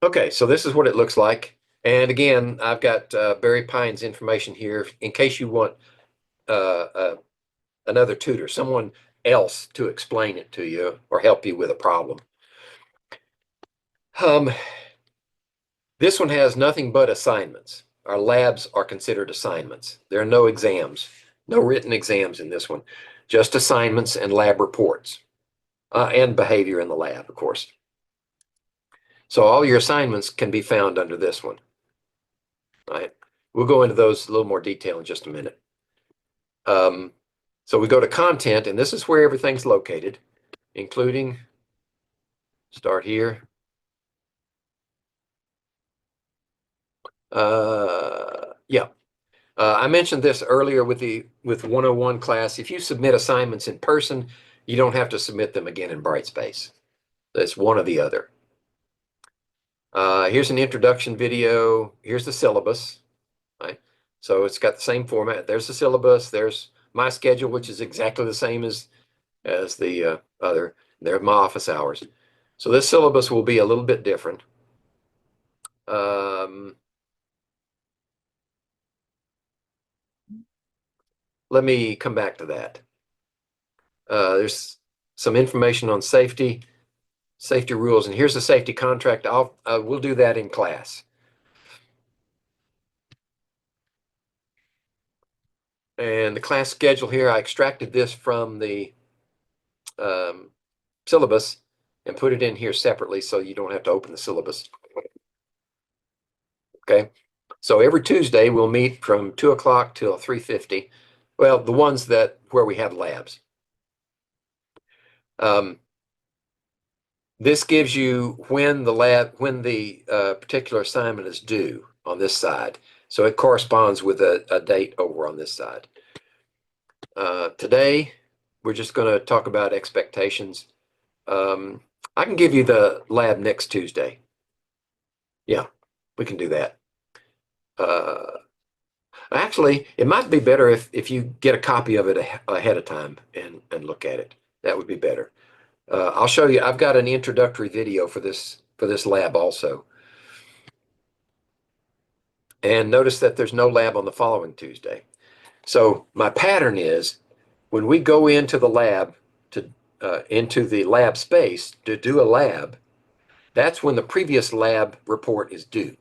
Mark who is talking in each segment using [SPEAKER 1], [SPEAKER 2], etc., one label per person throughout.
[SPEAKER 1] Okay, so this is what it looks like. And again, I've got Barry Pine's information here in case you want uh, uh, another tutor, someone else to explain it to you or help you with a problem. Um, this one has nothing but assignments. Our labs are considered assignments. There are no exams, no written exams in this one, just assignments and lab reports, and behavior in the lab, of course. So all your assignments can be found under this one. Right? We'll go into those a little more detail in just a minute. Um, so we go to content, and this is where everything's located, including, start here. Yeah, I mentioned this earlier with the 101 class. If you submit assignments in person, you don't have to submit them again in Brightspace. It's one or the other. Here's an introduction video. Here's the syllabus. Right? So it's got the same format. There's the syllabus. There's my schedule, which is exactly the same as the other. They're my office hours. So this syllabus will be a little bit different. Let me come back to that. There's some information on safety rules, and here's the safety contract. We'll do that in class. And the class schedule here, I extracted this from the syllabus and put it in here separately so you don't have to open the syllabus. Okay, so every Tuesday we'll meet from 2 o'clock till 3:50. Well, the ones where we have labs. This gives you when the particular assignment is due on this side. So it corresponds with a date over on this side. Today, we're just going to talk about expectations. I can give you the lab next Tuesday. Yeah, we can do that. Actually, it might be better if you get a copy of it ahead of time and look at it. That would be better. I'll show you. I've got an introductory video for this lab also. And notice that there's no lab on the following Tuesday. So my pattern is when we go into the lab into the lab space to do a lab, that's when the previous lab report is due.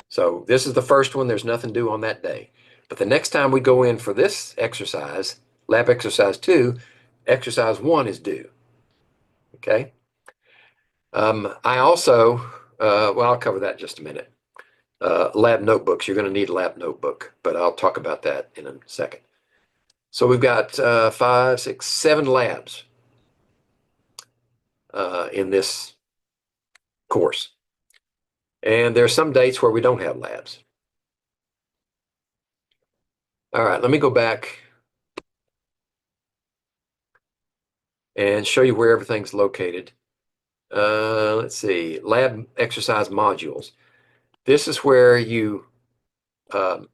[SPEAKER 1] So this is the first one. There's nothing due on that day. But the next time we go in for this exercise, lab exercise 2, exercise 1 is due. Okay. I also, well, I'll cover that in just a minute. Lab notebooks. You're going to need a lab notebook, but I'll talk about that in a second. So we've got 5, 6, 7 labs in this course. And there's some dates where we don't have labs. All right, let me go back and show you where everything's located. Let's see, lab exercise modules. This is where I'm going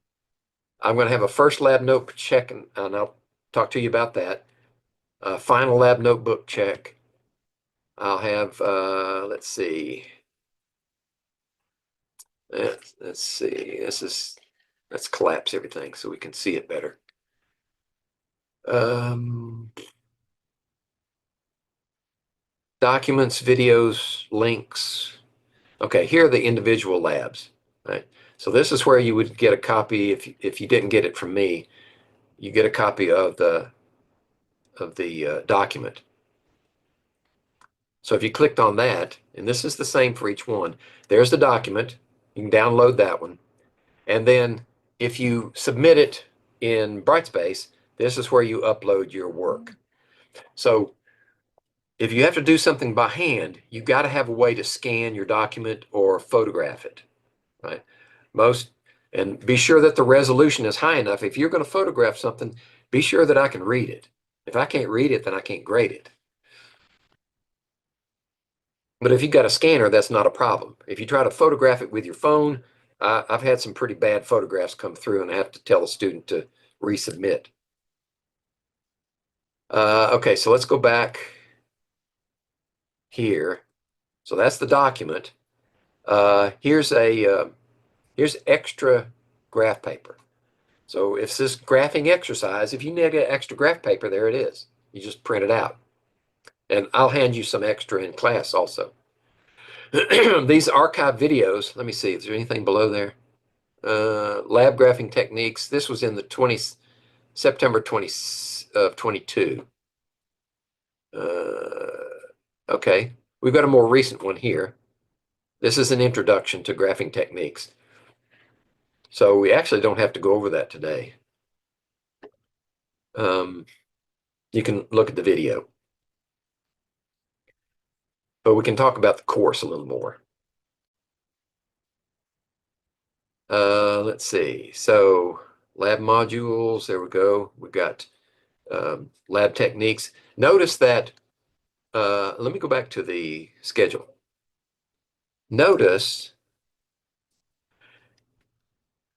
[SPEAKER 1] to have a first lab notebook check, and I'll talk to you about that. Final lab notebook check. I'll have, let's see. Let's see, let's collapse everything so we can see it better. Documents, videos, links. Okay, here are the individual labs, right? So this is where you would get a copy if you didn't get it from me. You get a copy of the document. So if you clicked on that, and this is the same for each one, there's the document. You can download that one. And then if you submit it in Brightspace, this is where you upload your work. So if you have to do something by hand, you've got to have a way to scan your document or photograph it, right? And be sure that the resolution is high enough. If you're going to photograph something, be sure that I can read it. If I can't read it, then I can't grade it. But if you've got a scanner, that's not a problem. If you try to photograph it with your phone, I've had some pretty bad photographs come through, and I have to tell the student to resubmit. Okay, so let's go back here. So that's the document. Here's extra graph paper. So if this graphing exercise, if you need extra graph paper, there it is. You just print it out. And I'll hand you some extra in class also. These archive videos, let me see, is there anything below there? Lab graphing techniques. This was in the September 20 of 22. Okay, we've got a more recent one here. This is an introduction to graphing techniques. So we actually don't have to go over that today. You can look at the video. But we can talk about the course a little more. Let's see. So lab modules, there we go. We've got lab techniques. Notice that, let me go back to the schedule. Notice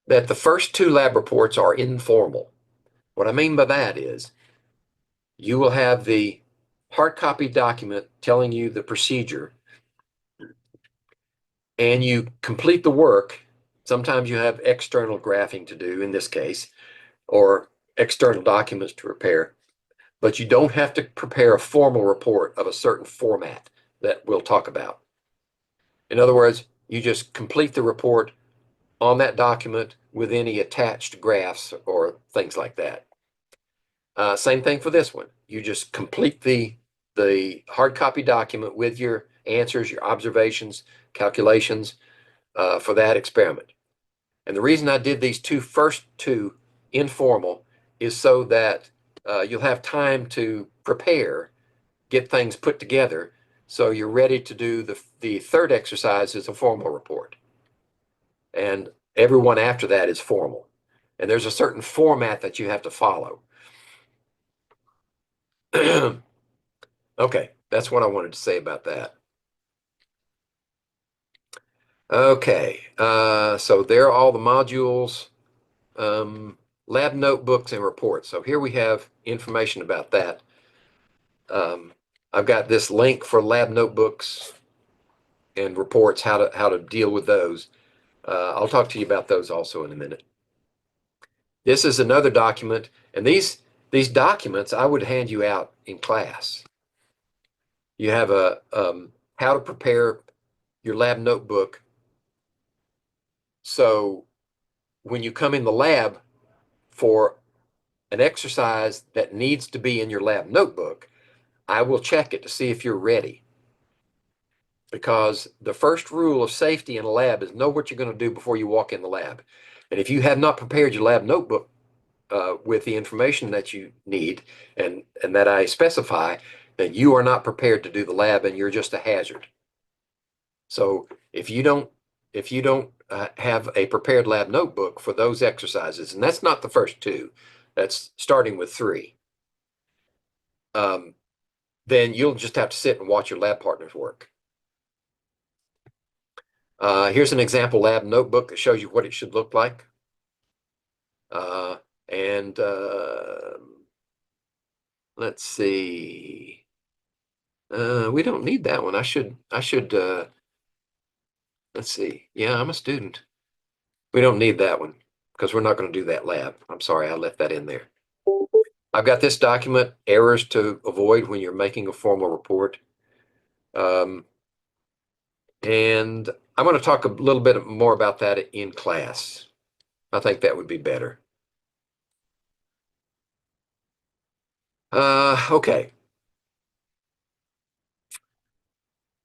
[SPEAKER 1] that the first two lab reports are informal. What I mean by that is you will have the hard copy document telling you the procedure, and you complete the work. Sometimes you have external graphing to do in this case, or external documents to prepare, but you don't have to prepare a formal report of a certain format that we'll talk about. In other words, you just complete the report on that document with any attached graphs or things like that. Same thing for this one. You just complete the hard copy document with your answers, your observations, calculations for that experiment. And the reason I did these first two informal is so that you'll have time to prepare, get things put together, so you're ready to do the third exercise is a formal report. And everyone after that is formal. And there's a certain format that you have to follow. Okay, that's what I wanted to say about that. Okay, so there are all the modules, lab notebooks and reports. So here we have information about that. I've got this link for lab notebooks and reports, how to deal with those. I'll talk to you about those also in a minute. This is another document, and these documents I would hand you out in class. You have a how to prepare your lab notebook. So when you come in the lab for an exercise that needs to be in your lab notebook, I will check it to see if you're ready. Because the first rule of safety in a lab is know what you're going to do before you walk in the lab. And if you have not prepared your lab notebook with the information that you need and that I specify, then you are not prepared to do the lab and you're just a hazard. So if you don't have a prepared lab notebook for those exercises, and that's not the first two, that's starting with 3, then you'll just have to sit and watch your lab partners work. Here's an example lab notebook that shows you what it should look like. Let's see. We don't need that one. I should, let's see. Yeah, I'm a student. We don't need that one because we're not going to do that lab. I'm sorry, I left that in there. I've got this document, errors to avoid when you're making a formal report. And I'm going to talk a little bit more about that in class. I think that would be better. Okay.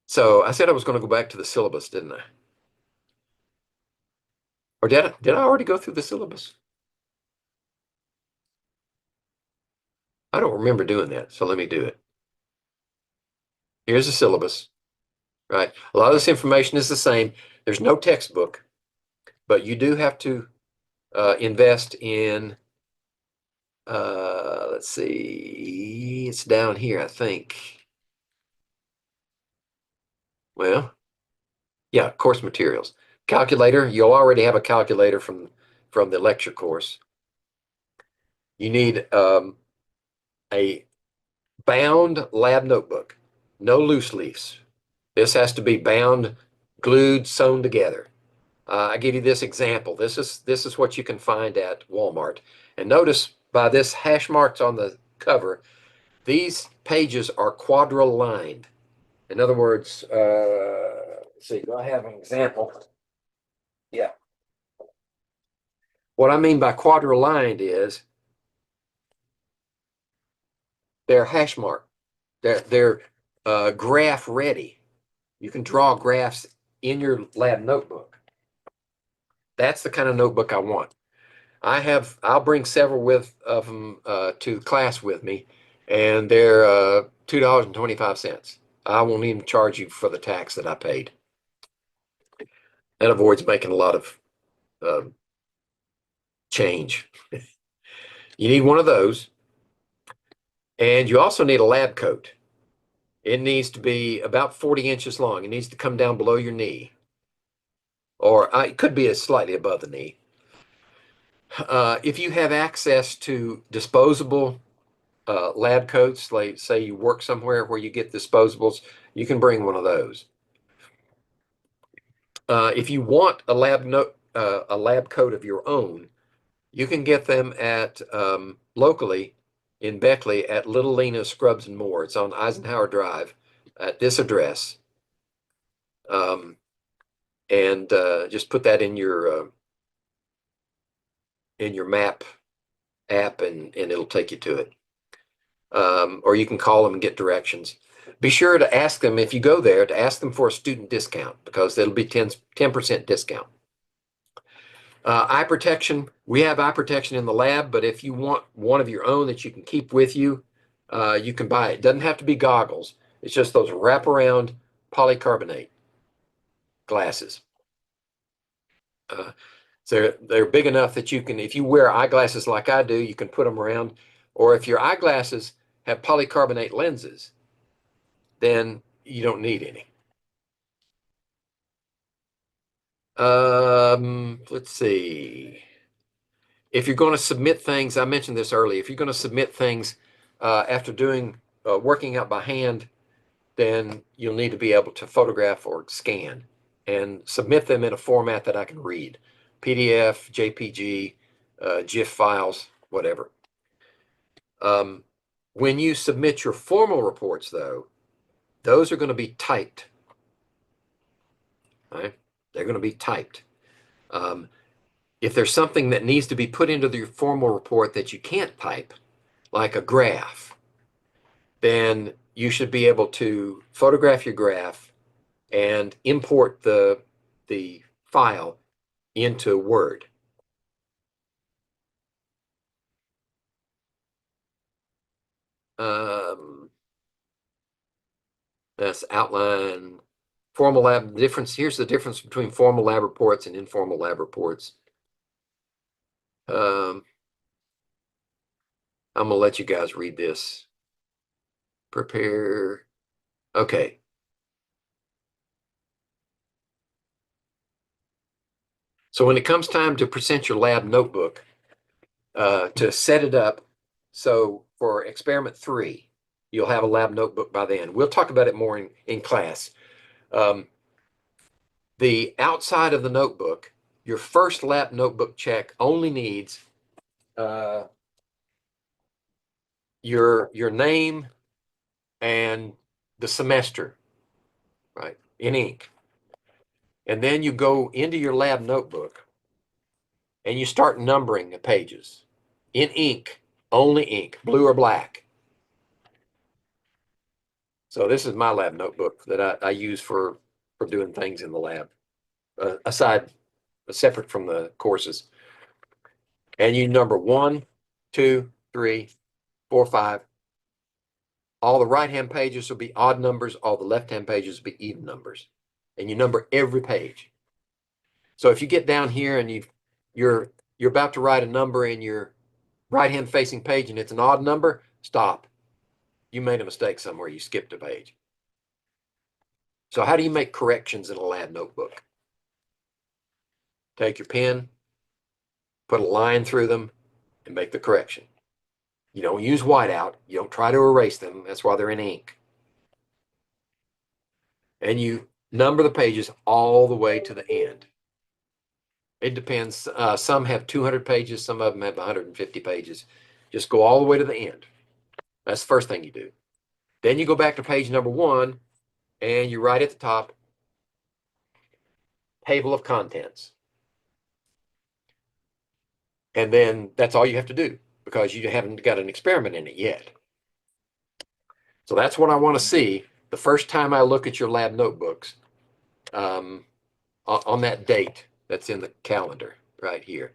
[SPEAKER 1] So I said I was going to go back to the syllabus, didn't I? Or did I already go through the syllabus? I don't remember doing that, so let me do it. Here's the syllabus, right? A lot of this information is the same. There's no textbook, but you do have to invest in, let's see, it's down here, I think. Well, yeah, course materials. Calculator, you'll already have a calculator from the lecture course. You need a bound lab notebook, no loose leaves. This has to be bound glued, sewn together. I give you this example. This is what you can find at Walmart. And notice by this hash marks on the cover, these pages are quadrilined. In other words, let's see, do I have an example? Yeah. What I mean by quadrilined is they're hash marked. They're graph ready. You can draw graphs in your lab notebook. That's the kind of notebook I want. I'll bring several of them to class with me, and they're $2.25. I won't even charge you for the tax that I paid. That avoids making a lot of uh, change. You need one of those, and you also need a lab coat. It needs to be about 40 inches long. It needs to come down below your knee, or it could be slightly above the knee. If you have access to disposable lab coats, like say you work somewhere where you get disposables, you can bring one of those. If you want a lab coat of your own, you can get them at locally in Beckley at Little Lena Scrubs and More. It's on Eisenhower Drive at this address. And just put that in your map app, and it'll take you to it. Or you can call them and get directions. Be sure to ask them, if you go there, to ask them for a student discount, because it'll be 10% discount. Eye protection, we have eye protection in the lab, but if you want one of your own that you can keep with you, you can buy it. It doesn't have to be goggles. It's just those wraparound polycarbonate glasses. So they're big enough that you can, if you wear eyeglasses like I do, you can put them around. Or if your eyeglasses have polycarbonate lenses, then you don't need any. Let's see. If you're going to submit things, I mentioned this earlier, if you're going to submit things after doing working out by hand, then you'll need to be able to photograph or scan and submit them in a format that I can read. PDF, JPG, GIF files, whatever. When you submit your formal reports, though, those are going to be typed. Right? They're going to be typed. If there's something that needs to be put into the formal report that you can't type, like a graph, then you should be able to photograph your graph and import the file into Word. That's outline formal lab difference. Here's the difference between formal lab reports and informal lab reports. I'm gonna let you guys read this. Prepare. Okay. So when it comes time to present your lab notebook, to set it up, so for experiment 3, you'll have a lab notebook by then. We'll talk about it more in class. The outside of the notebook, your first lab notebook check only needs your name and the semester, right, in ink. And then you go into your lab notebook and you start numbering the pages in ink, only ink, blue or black. So this is my lab notebook that I use for doing things in the lab, separate from the courses. And you number 1, 2, 3, 4, 5. All the right-hand pages will be odd numbers. All the left-hand pages will be even numbers. And you number every page. So if you get down here and you're about to write a number in your right-hand facing page and it's an odd number, stop. You made a mistake somewhere. You skipped a page. So how do you make corrections in a lab notebook? Take your pen, put a line through them, and make the correction. You don't use whiteout. You don't try to erase them. That's why they're in ink. And you number the pages all the way to the end. It depends. Some have 200 pages, some of them have 150 pages. Just go all the way to the end. That's the first thing you do. Then you go back to page number 1 and you write at the top, table of contents. And then that's all you have to do because you haven't got an experiment in it yet. So that's what I want to see the first time I look at your lab notebooks, on that date that's in the calendar right here.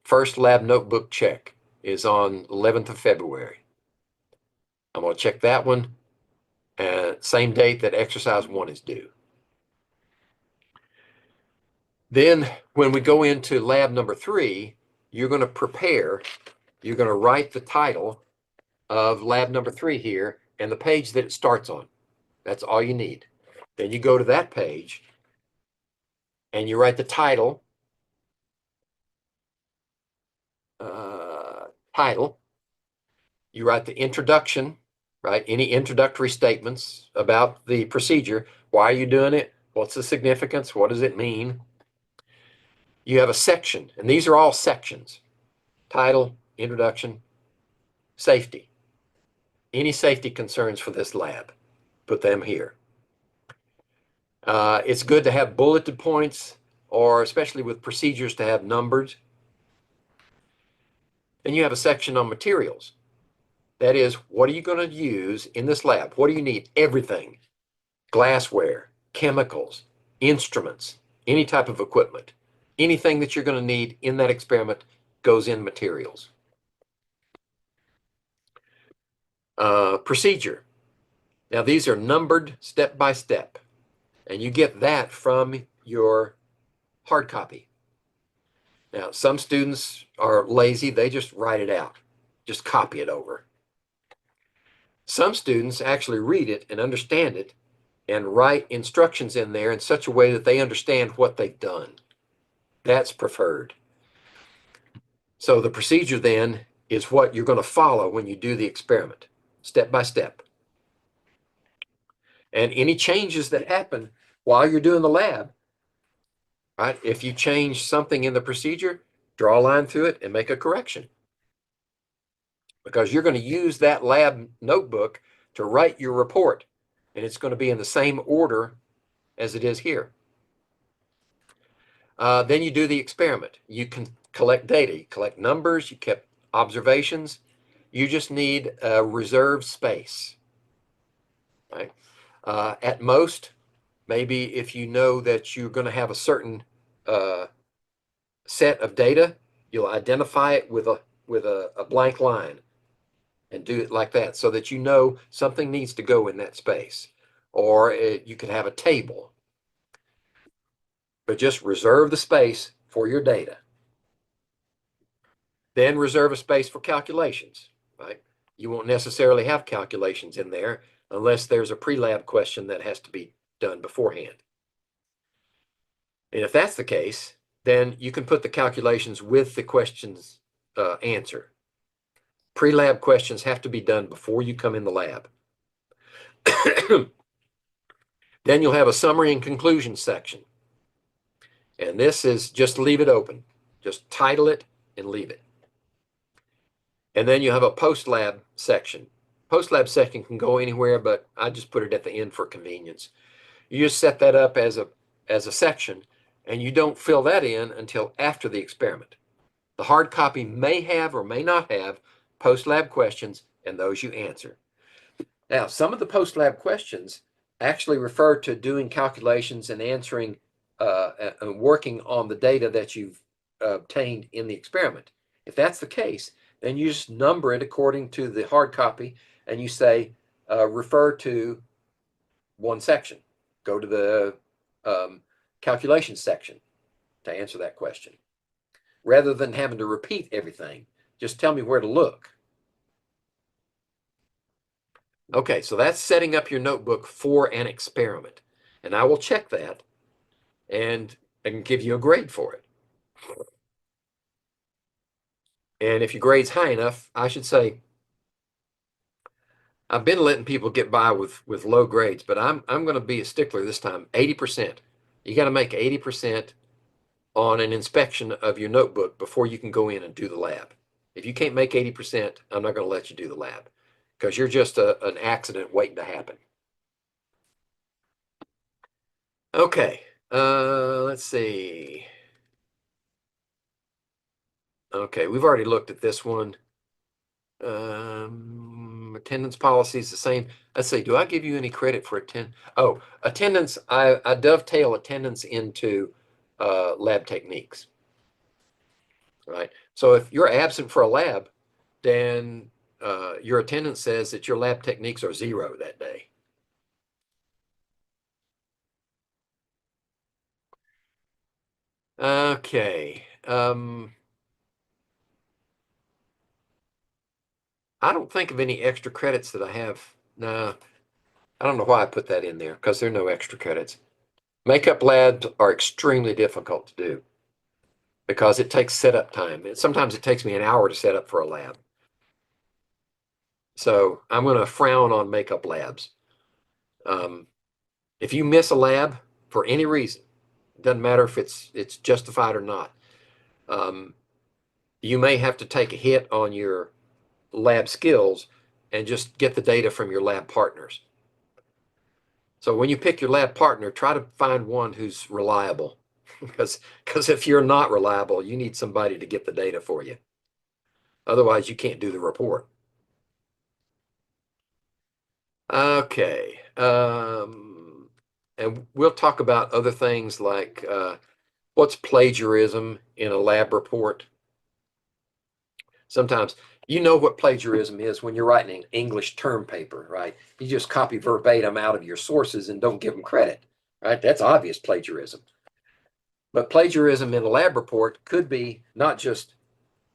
[SPEAKER 1] First lab notebook check is on 11th of February. I'm going to check that one, same date that exercise 1 is due. Then when we go into lab number 3, you're going to prepare, you're going to write the title of lab number 3 here and the page that it starts on. That's all you need. Then you go to that page and you write the title, you write the introduction, right? Any introductory statements about the procedure. Why are you doing it? What's the significance? What does it mean? You have a section, and these are all sections. Title, introduction, safety. Any safety concerns for this lab, put them here. It's good to have bulleted points, or especially with procedures to have numbers. Then you have a section on materials. That is, what are you going to use in this lab? What do you need? Everything. Glassware, chemicals, instruments, any type of equipment. Anything that you're going to need in that experiment goes in materials. Procedure. Now, these are numbered step by step, and you get that from your hard copy. Now, some students are lazy. They just write it out, just copy it over. Some students actually read it and understand it and write instructions in there in such a way that they understand what they've done. That's preferred. So the procedure then is what you're going to follow when you do the experiment, step by step. And any changes that happen while you're doing the lab, right? If you change something in the procedure, draw a line through it and make a correction. Because you're going to use that lab notebook to write your report. And it's going to be in the same order as it is here. Then you do the experiment. You can collect data, you collect numbers, you kept observations. You just need a reserved space, right? At most, maybe if you know that you're going to have a certain set of data, you'll identify it with a blank line and do it like that so that you know something needs to go in that space. Or you could have a table, but just reserve the space for your data. Then reserve a space for calculations, right? You won't necessarily have calculations in there unless there's a pre-lab question that has to be done beforehand. And if that's the case, then you can put the calculations with the questions answer. Pre-lab questions have to be done before you come in the lab. Then you'll have a summary and conclusion section. And this is just leave it open. Just title it and leave it. And then you have a post-lab section. Post-lab section can go anywhere, but I just put it at the end for convenience. You just set that up as a section, and you don't fill that in until after the experiment. The hard copy may have or may not have post-lab questions, and those you answer. Now, some of the post-lab questions actually refer to doing calculations and answering and working on the data that you've obtained in the experiment. If that's the case, then you just number it according to the hard copy, and you say, refer to one section. Go to the calculation section to answer that question. Rather than having to repeat everything, just tell me where to look. Okay, so that's setting up your notebook for an experiment. And I will check that and give you a grade for it. And if your grade's high enough, I should say, I've been letting people get by with low grades, but I'm going to be a stickler this time. 80%. You got to make 80% on an inspection of your notebook before you can go in and do the lab. If you can't make 80%, I'm not going to let you do the lab because you're just an accident waiting to happen. Okay, let's see. Okay, we've already looked at this one. Attendance policy is the same. Let's see, do I give you any credit for attend? Oh, attendance, I dovetail attendance into lab techniques, right? So if you're absent for a lab, then your attendance says that your lab techniques are 0 that day. Okay. I don't think of any extra credits that I have. No, I don't know why I put that in there because there are no extra credits. Makeup labs are extremely difficult to do because it takes setup time. Sometimes it takes me an hour to set up for a lab. So I'm going to frown on makeup labs. If you miss a lab for any reason, it doesn't matter if it's justified or not, you may have to take a hit on your lab skills and just get the data from your lab partners. So when you pick your lab partner, try to find one who's reliable because if you're not reliable, you need somebody to get the data for you. Otherwise, you can't do the report. Okay. And we'll talk about other things like what's plagiarism in a lab report. Sometimes you know what plagiarism is when you're writing an English term paper, right? You just copy verbatim out of your sources and don't give them credit, right? That's obvious plagiarism. But plagiarism in a lab report could be not just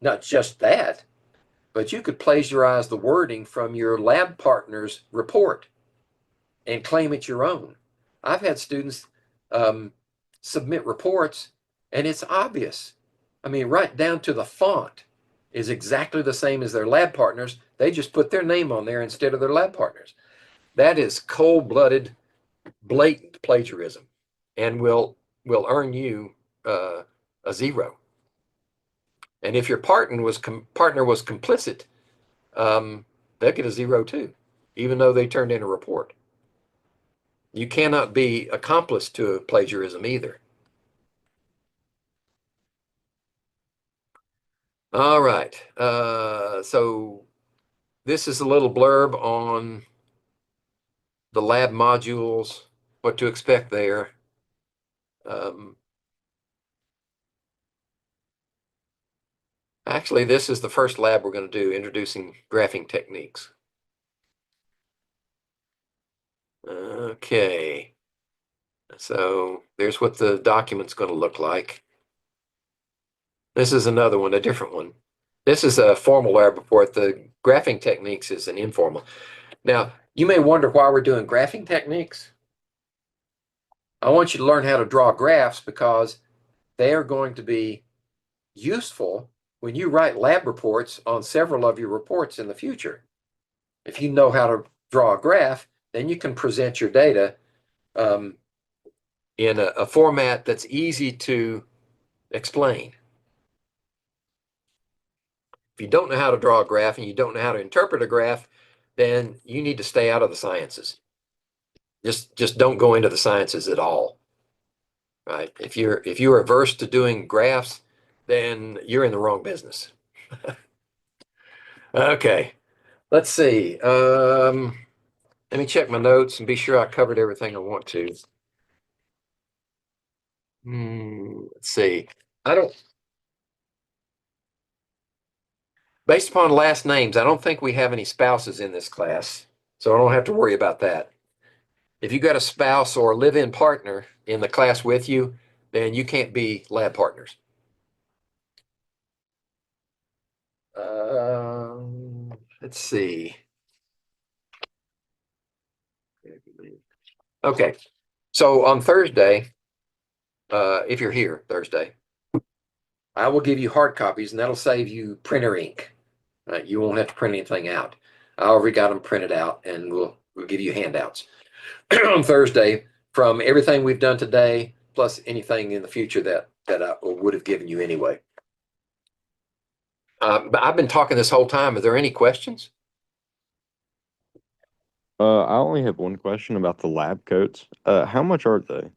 [SPEAKER 1] that, but you could plagiarize the wording from your lab partner's report and claim it's your own. I've had students submit reports and it's obvious. I mean, right down to the font is exactly the same as their lab partners. They just put their name on there instead of their lab partners. That is cold-blooded, blatant plagiarism and will earn you a 0. And if your partner was complicit, they'll get a 0 too, even though they turned in a report. You cannot be accomplice to plagiarism either. All right. So this is a little blurb on the lab modules, what to expect there. Actually, this is the first lab we're going to do, introducing graphing techniques. Okay. So there's what the document's going to look like. This is another one, a different one. This is a formal lab report. The graphing techniques is an informal. Now, you may wonder why we're doing graphing techniques. I want you to learn how to draw graphs because they are going to be useful when you write lab reports on several of your reports in the future. If you know how to draw a graph, then you can present your data in a format that's easy to explain. If you don't know how to draw a graph and you don't know how to interpret a graph, then you need to stay out of the sciences. Just don't go into the sciences at all. Right? If you're averse to doing graphs, then you're in the wrong business. Okay, let's see. Let me check my notes and be sure I covered everything I want to. Let's see. Based upon last names, I don't think we have any spouses in this class, so I don't have to worry about that. If you got a spouse or a live-in partner in the class with you, then you can't be lab partners. Let's see. Okay, so on Thursday, if you're here Thursday, I will give you hard copies, and that'll save you printer ink. You won't have to print anything out. I already got them printed out, and we'll give you handouts on Thursday from everything we've done today, plus anything in the future that I would have given you anyway. But I've been talking this whole time. Are there any questions?
[SPEAKER 2] I only have one question about the lab coats. How much are they?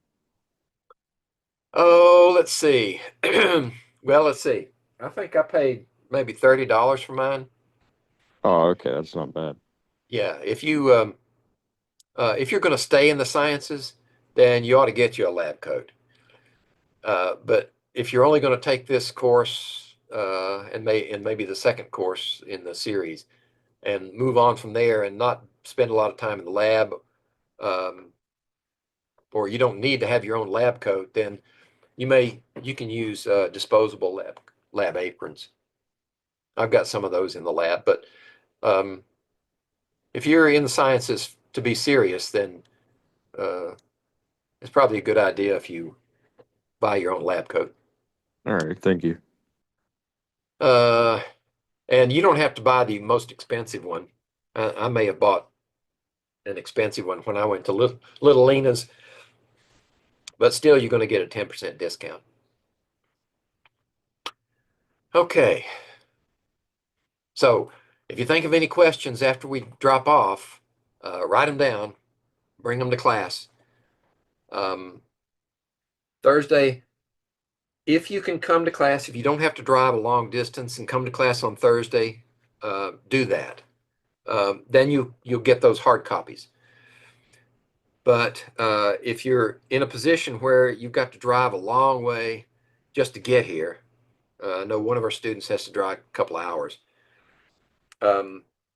[SPEAKER 1] Oh, let's see. Well, let's see. I think I paid maybe $30 for mine.
[SPEAKER 2] Oh, okay, that's not bad.
[SPEAKER 1] Yeah, if you're going to stay in the sciences, then you ought to get you a lab coat. But if you're only going to take this course and maybe the second course in the series and move on from there and not spend a lot of time in the lab, um, or you don't need to have your own lab coat, then you can use disposable lab aprons. I've got some of those in the lab, but um, if you're in the sciences to be serious, then uh, it's probably a good idea if you buy your own lab coat.
[SPEAKER 2] All right, thank you.
[SPEAKER 1] Uh, and you don't have to buy the most expensive one. I may have bought an expensive one when I went to Little Lena's, but still you're going to get a 10% discount. Okay. So if you think of any questions after we drop off, write them down, bring them to class. Thursday, if you can come to class, if you don't have to drive a long distance and come to class on Thursday, do that. Then you'll get those hard copies. But if you're in a position where you've got to drive a long way just to get here, I know one of our students has to drive a couple of hours.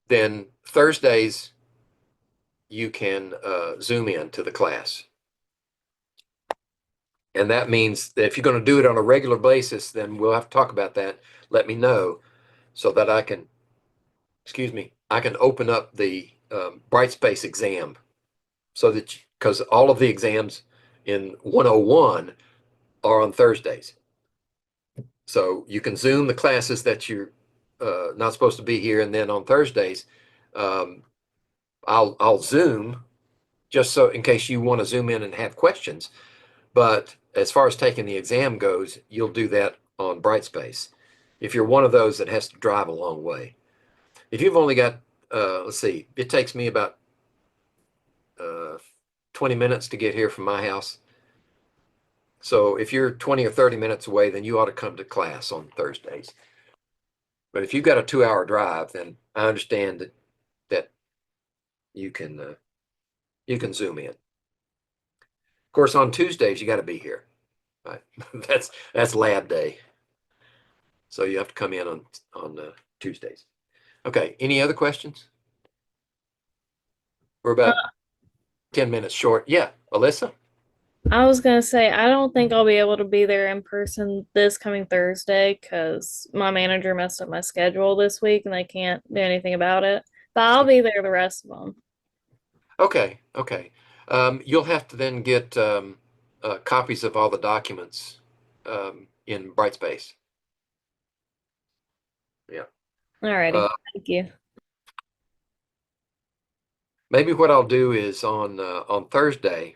[SPEAKER 1] Then Thursdays you can Zoom in to the class. And that means that if you're going to do it on a regular basis, then we'll have to talk about that. Let me know so that I can, I can open up the Brightspace exam so that, because all of the exams in 101 are on Thursdays. So you can Zoom the classes that you're not supposed to be here. And then on Thursdays, um, I'll Zoom just so in case you want to Zoom in and have questions. But as far as taking the exam goes, you'll do that on Brightspace. If you're one of those that has to drive a long way. If you've only got, let's see, it takes me about uh, 20 minutes to get here from my house. So if you're 20 or 30 minutes away, then you ought to come to class on Thursdays. But if you've got a 2-hour drive, then I understand that you can Zoom in. Of course, on Tuesdays you got to be here. Right? that's lab day. So you have to come in on Tuesdays. Okay. Any other questions? We're
[SPEAKER 3] Uh,
[SPEAKER 1] about 10 minutes short. Yeah, Alyssa.
[SPEAKER 3] I was gonna say I don't think I'll be able to be there in person this coming Thursday because my manager messed up my schedule this week and they can't do anything about it. But I'll be there the rest of them.
[SPEAKER 1] Okay. Okay. You'll have to then get copies of all the documents in Brightspace. Yeah.
[SPEAKER 3] Alrighty,
[SPEAKER 1] Uh,
[SPEAKER 3] thank you.
[SPEAKER 1] maybe what I'll do is on Thursday,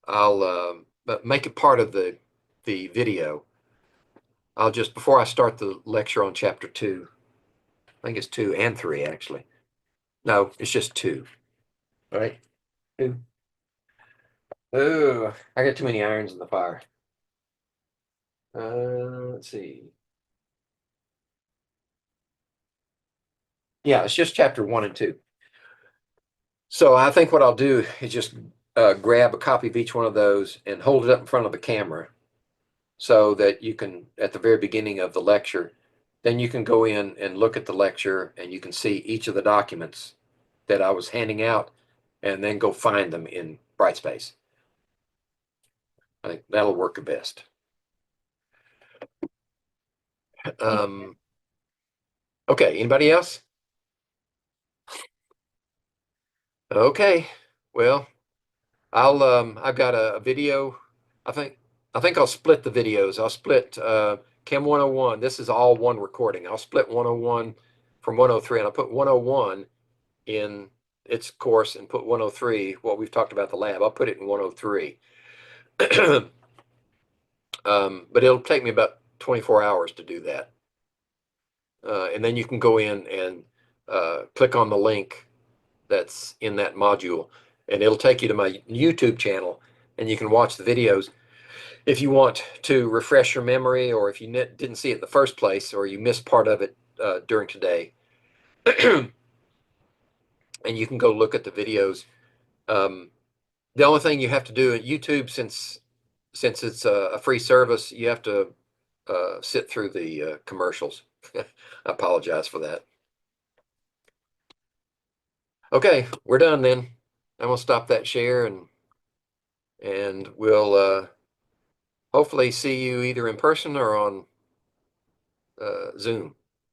[SPEAKER 1] I'll make it part of the video. I'll just before I start the lecture on chapter 2, I think it's 2 and 3 actually. No, it's just 2. All right. 2. Oh, I got too many irons in the fire. Let's see. Yeah, it's just chapter 1 and 2. So I think what I'll do is just grab a copy of each one of those and hold it up in front of the camera so that you can, at the very beginning of the lecture, then you can go in and look at the lecture and you can see each of the documents that I was handing out and then go find them in Brightspace. I think that'll work the best. Okay, anybody else? Okay, well, I've got a video. I think I'll split the videos. I'll split Chem 101. This is all one recording. I'll split 101 from 103, and I'll put 101 in its course and put 103, what we've talked about the lab, I'll put it in 103. But it'll take me about 24 hours to do that. And then you can go in and click on the link that's in that module, and it'll take you to my YouTube channel, and you can watch the videos. If you want to refresh your memory, or if you didn't see it in the first place, or you missed part of it during today, and you can go look at the videos. The only thing you have to do at YouTube, since it's a free service, you have to sit through the commercials. I apologize for that. Okay, we're done then. I'm gonna stop that share, and we'll hopefully see you either in person or on Zoom.